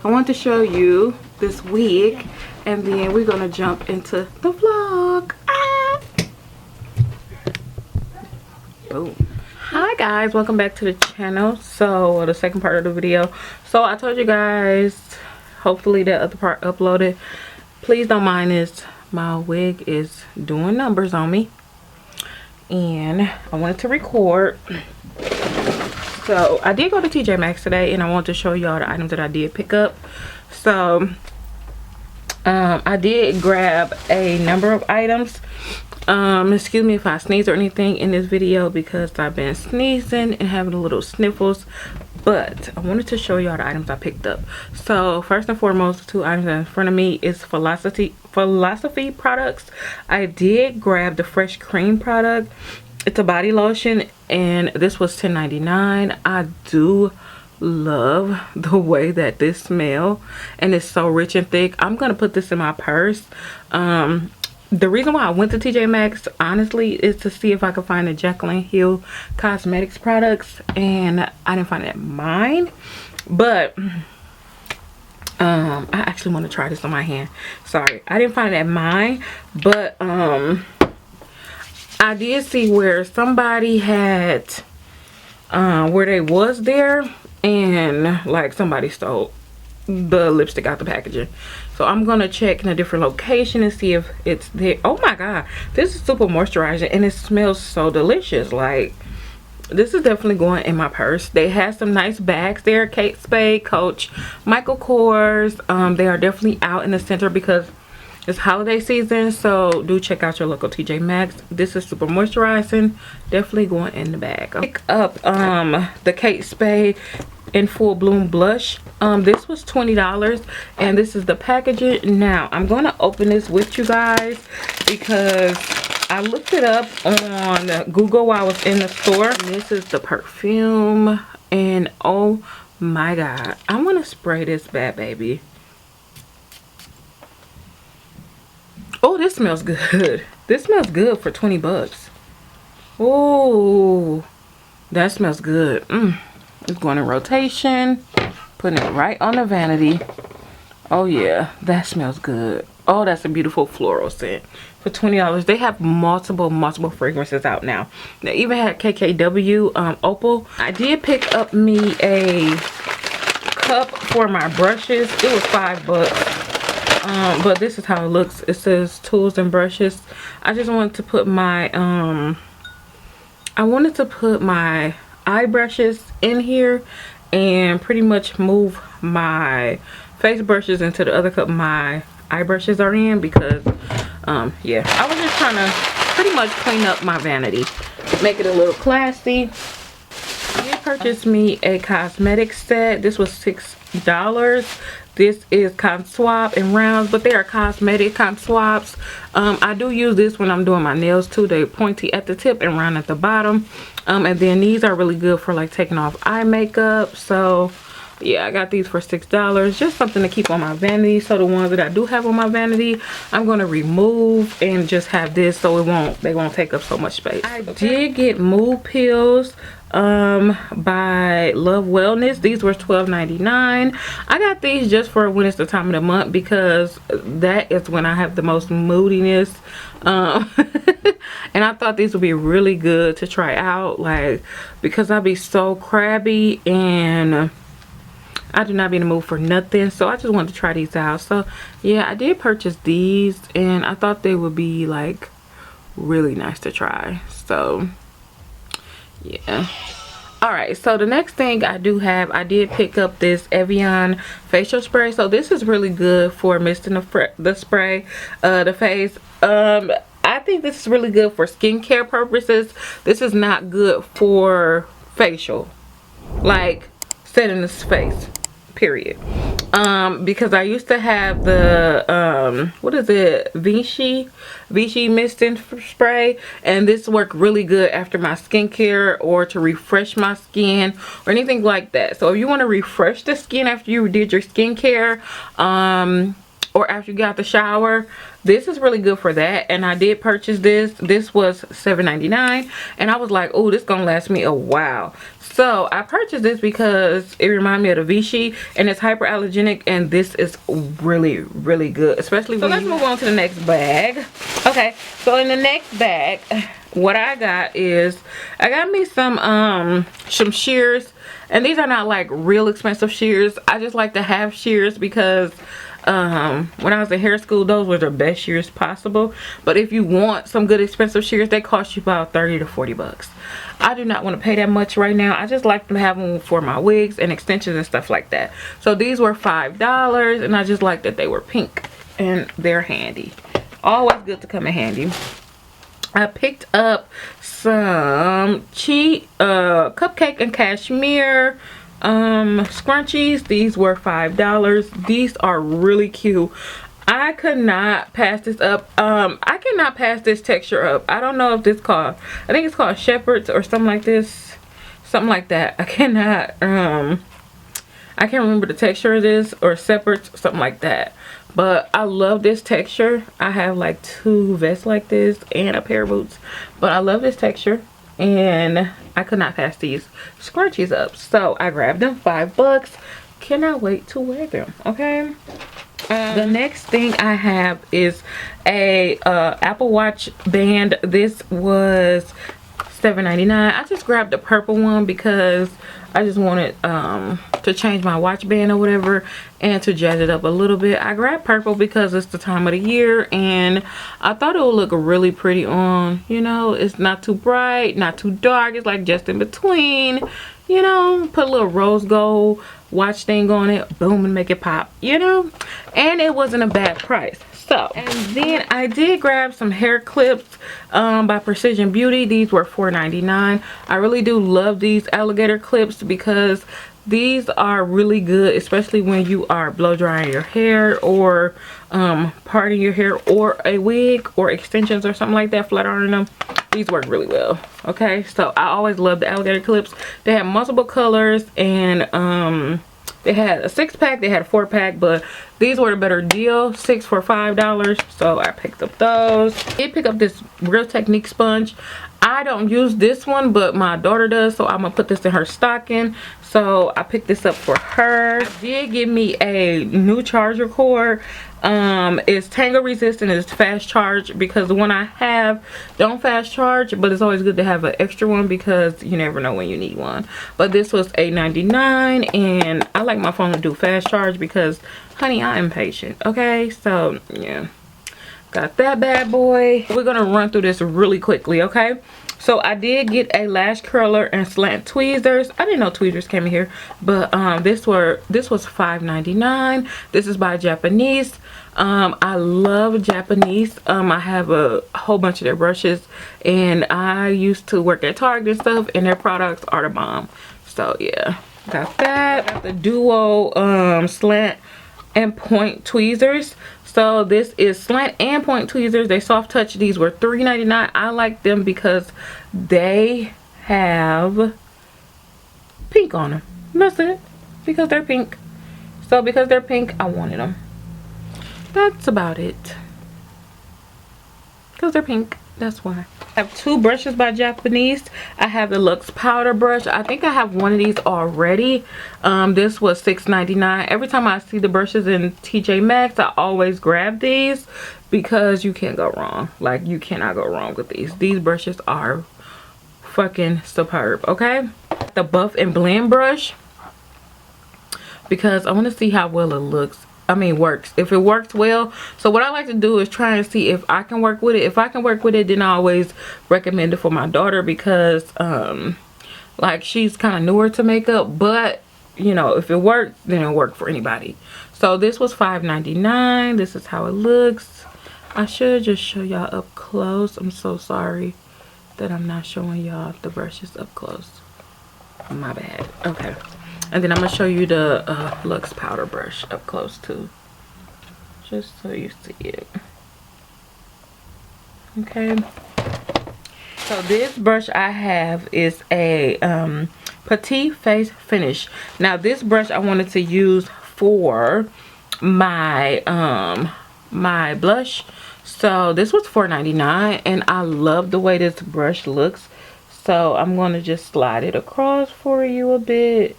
I want to show you this wig, and then we're gonna jump into the vlog. Boom. Hi guys, welcome back to the channel. So the second part of the video. So I told you guys, hopefully that other part uploaded. Please don't mind this, my wig is doing numbers on me, and I wanted to record. So I did go to TJ Maxx today, and I want to show y'all the items that I did pick up. So I did grab a number of items. Excuse me if I sneeze or anything in this video, because I've been sneezing and having a little sniffles. But I wanted to show y'all the items I picked up. So first and foremost, the two items in front of me is Philosophy products. I did grab the Fresh Cream product. It's a body lotion, and this was $10.99. I do love the way that this smells, and it's so rich and thick. I'm gonna put this in my purse. The reason why I went to TJ Maxx, honestly, is to see if I could find the Jaclyn Hill cosmetics products, and I didn't find it at mine. But I actually want to try this on my hand. Sorry, I didn't find it at mine, but I did see where somebody had where they was there, and like somebody stole the lipstick out the packaging. So I'm gonna check in a different location and see if it's there. Oh my god, this is super moisturizing, and it smells so delicious. Like, this is definitely going in my purse. They have some nice bags there. Kate Spade, Coach, Michael Kors. They are definitely out in the center because it's holiday season, so do check out your local TJ Maxx. This is super moisturizing, definitely going in the bag. Pick up the Kate Spade in Full Bloom blush. This was $20, and this is the packaging. Now I'm going to open this with you guys because I looked it up on Google while I was in the store. And this is the perfume, and oh my god, I want to spray this bad baby. Oh, this smells good. This smells good for 20 bucks. Oh, that smells good. It's going in rotation. Putting it right on the vanity. Oh yeah, that smells good. Oh, that's a beautiful floral scent for $20. They have multiple fragrances out now. They even had KKW Opal. I did pick up me a cup for my brushes. It was $5. But this is how it looks. It says tools and brushes. I just wanted to put my eye brushes in here, and pretty much move my face brushes into the other cup my eye brushes are in, because yeah, I was just trying to pretty much clean up my vanity, make it a little classy. I did purchase me a cosmetic set. This was $6. This is cotton swab and rounds, but they are cosmetic cotton swabs. I do use this when I'm doing my nails too. They're pointy at the tip and round at the bottom. And then these are really good for like taking off eye makeup. So yeah, I got these for $6. Just something to keep on my vanity. So the ones that I do have on my vanity, I'm going to remove and just have this, so they won't take up so much space. I did get mood pills by Love Wellness. These were $12.99. I got these just for when it's the time of the month, because that is when I have the most moodiness. And I thought these would be really good to try out, like, because I'd be so crabby and I do not be in the mood for nothing. So I just wanted to try these out. So yeah, I did purchase these, and I thought they would be like really nice to try. So yeah. Alright, so the next thing I do have, I did pick up this Evian facial spray. So this is really good for misting the spray, the face. I think this is really good for skincare purposes. This is not good for facial, like setting the face, period. Because I used to have the what is it, Vichy misting spray, and this worked really good after my skincare or to refresh my skin or anything like that. So if you want to refresh the skin after you did your skincare, or after you got the shower. This is really good for that. And I did purchase this. This was $7.99, and I was like, oh, this gonna last me a while. So I purchased this because it reminded me of the Vichy, and it's hyperallergenic, and this is really, really good, especially when let's move on to the next bag. Okay, so in the next bag, what I got is, I got me some shears, and these are not like real expensive shears. I just like to have shears because when I was in hair school, those were the best shears possible. But if you want some good expensive shears, they cost you about 30 to 40 bucks. I do not want to pay that much right now. I just like to have them for my wigs and extensions and stuff like that. So these were $5, and I just like that they were pink and they're handy. Always good to come in handy. I picked up some cheap cupcake and cashmere scrunchies. These were $5. These are really cute. I could not pass this up. I cannot pass this texture up. I don't know if this called, I think it's called Shepherd's or something like this, something like that. I cannot I can't remember the texture of this, or Shepherd's, something like that. But I love this texture. I have like 2 vests like this and a pair of boots, but I love this texture, and I could not pass these scrunchies up, so I grabbed them. $5. Cannot wait to wear them. Okay. The next thing I have is a Apple Watch band. This was $7.99. I just grabbed the purple one because I just wanted to change my watch band or whatever, and to jazz it up a little bit. I grabbed purple because it's the time of the year, and I thought it would look really pretty on, you know. It's not too bright, not too dark. It's like just in between, you know. Put a little rose gold watch thing on it, boom, and make it pop, you know. And it wasn't a bad price. So, and then I did grab some hair clips by Precision Beauty. These were $4.99. I really do love these alligator clips because these are really good, especially when you are blow drying your hair, or parting your hair, or a wig, or extensions or something like that, flat ironing them. These work really well. Okay, so I always love the alligator clips. They have multiple colors, and they had a 6-pack, they had a 4-pack, but these were a better deal. 6 for $5, so I picked up those. I did pick up this Real Technique sponge. I don't use this one, but my daughter does, so I'm gonna put this in her stocking. So I picked this up for her. It did give me a new charger cord. It's tangle resistant, it's fast charge, because the one I have don't fast charge, but it's always good to have an extra one because you never know when you need one. But this was $8.99, and I like my phone to do fast charge because, honey, I am patient. Okay, so yeah, got that bad boy. We're gonna run through this really quickly. Okay, so I did get a lash curler and slant tweezers. I didn't know tweezers came in here, but this was $5.99. This is by Japanese. I love Japanese. I have a whole bunch of their brushes, and I used to work at Target and stuff, and their products are the bomb. So yeah, got that. Got the duo slant and point tweezers. So this is slant and point tweezers. They soft touch. These were $3.99. I like them because they have pink on them. That's it. Because they're pink. So because they're pink, I wanted them. That's about it. Because they're pink. That's why. I have 2 brushes by Japanese. I have the Luxe powder brush. I think I have one of these already. This was $6.99. Every time I see the brushes in TJ Maxx, I always grab these because you can't go wrong. Like, you cannot go wrong with these. These brushes are fucking superb. Okay, the Buff and Blend brush because I want to see how well it looks. I mean, works. If it works well. So what I like to do is try and see if I can work with it. If I can work with it, then I always recommend it for my daughter because like, she's kind of newer to makeup, but you know, if it works, then it'll work for anybody. So this was $5.99. This is how it looks. I should just show y'all up close. I'm so sorry that I'm not showing y'all the brushes up close. My bad. Okay. And then I'm going to show you the Luxe powder brush up close too. Just so you see it. Okay. So this brush I have is a Petite Face Finish. Now this brush I wanted to use for my blush. So this was $4.99, and I love the way this brush looks. So I'm going to just slide it across for you a bit,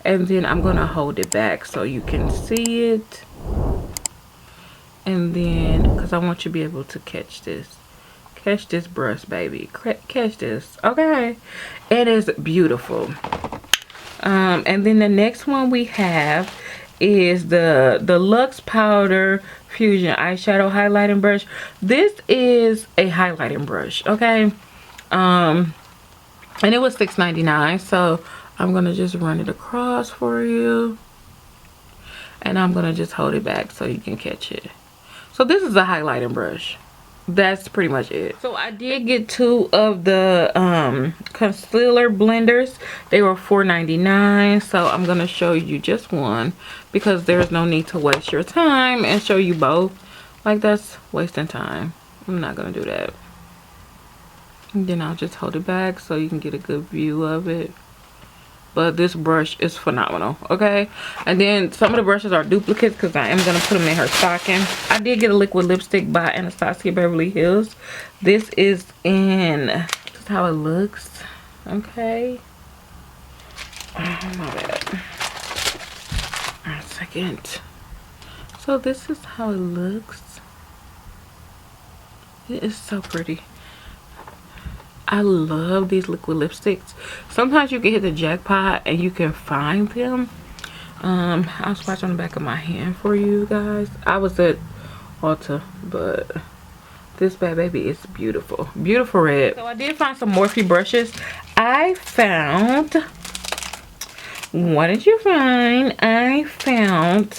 and then I'm going to hold it back so you can see it. And then, because I want you to be able to catch this brush, baby. Catch this. Okay, it is beautiful. And then the next one we have is the Luxe Powder Fusion Eyeshadow Highlighting Brush. This is a highlighting brush, okay? And it was $6.99, so I'm gonna just run it across for you, and I'm gonna just hold it back so you can catch it. So this is a highlighting brush. That's pretty much it. So I did get 2 of the concealer blenders. They were $4.99, so I'm gonna show you just one because there's no need to waste your time and show you both. Like, that's wasting time. I'm not gonna do that. And then I'll just hold it back so you can get a good view of it. But this brush is phenomenal, okay? And then some of the brushes are duplicates because I am going to put them in her stocking. I did get a liquid lipstick by Anastasia Beverly Hills. This is this is how it looks, okay? Oh, my bad. A second. So this is how it looks. It is so pretty. I love these liquid lipsticks. Sometimes you can hit the jackpot and you can find them. I'll swatch on the back of my hand for you guys. I was at Ulta, but this bad baby is beautiful. Beautiful red. So I did find some Morphe brushes. I found, what did you find? I found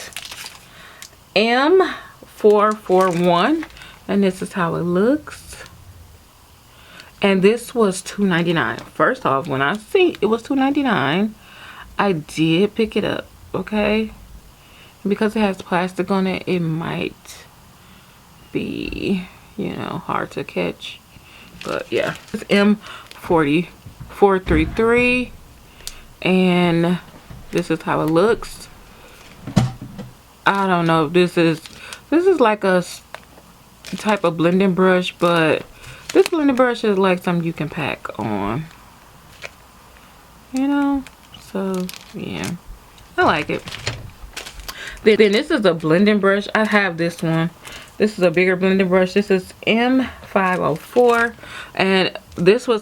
M441, and this is how it looks. And this was $2.99. First off, when I see it was $2.99, I did pick it up, okay? Because it has plastic on it, it might be, you know, hard to catch. But yeah, it's M433, and this is how it looks. I don't know if this is like a type of blending brush, but this blending brush is like something you can pack on, you know? So yeah, I like it. Then this is a blending brush. I have this one. This is a bigger blending brush. This is M504, and this was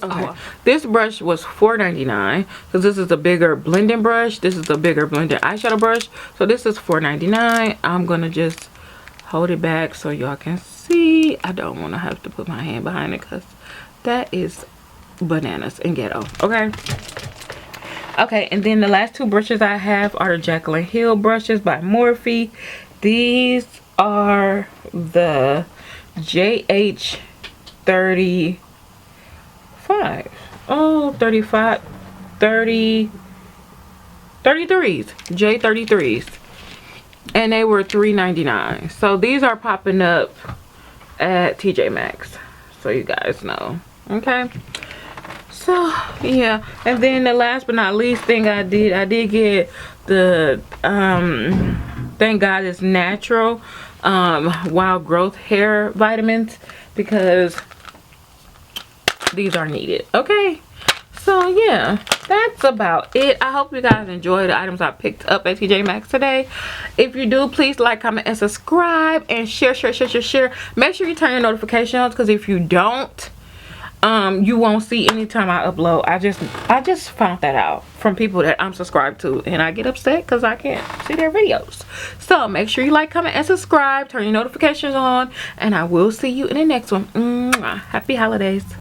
this brush was $4.99 because this is a bigger blending brush. This is a bigger blending eyeshadow brush. So this is $4.99. I'm gonna just hold it back so y'all can see. I don't want to have to put my hand behind it because that is bananas and ghetto, okay? Okay, and then the last 2 brushes I have are the Jaclyn Hill brushes by Morphe. These are the JH35. Oh, 33s. J33s. And they were $3.99. So these are popping up at TJ Maxx, so you guys know, okay? So yeah, and then the last but not least thing I did get the Thank God It's Natural Wild Growth hair vitamins, because these are needed, okay? So yeah, that's about it. I hope you guys enjoy the items I picked up at TJ Maxx today. If you do, please like, comment, and subscribe, and share. Make sure you turn your notifications, because if you don't, you won't see anytime I upload. I just found that out from people that I'm subscribed to, and I get upset because I can't see their videos. So make sure you like, comment, and subscribe. Turn your notifications on, and I will see you in the next one. Happy holidays.